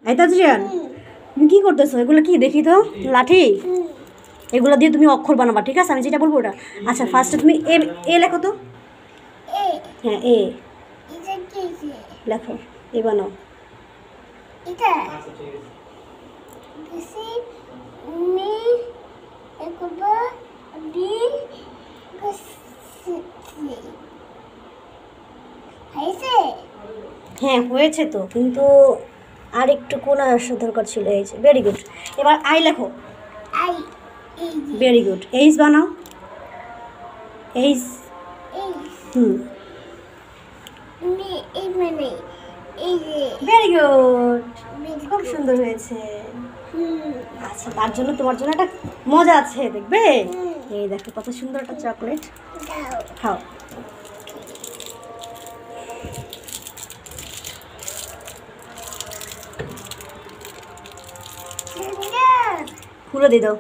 এই তাজিয়ান, তুমি কি করতেছো? এগুলো কি দেখি তো, লাঠি? এগুলো দিয়ে তুমি অক্ষর বানাবা, ঠিক আছে? আমি যেটা বলবো ওটা। আচ্ছা, ফার্স্টে তুমি এ এ লেখো তো। হ্যাঁ, এ লেখো, এ বানাও। হ্যাঁ, হয়েছে তো, কিন্তু আর একটু কোন আসা দরকার ছিল। এই যে, ভেরি গুড। এবার আই লেখো। Very good. এইচ বানাও। এইচ। হুম, ভেরি গুড, খুব সুন্দর হয়েছে। আচ্ছা, তার জন্য তোমার জন্য একটা মজা আছে, দেখবে? এই দেখো কত সুন্দর একটা চকলেট। খাও। খুলে দিয়ে দাও।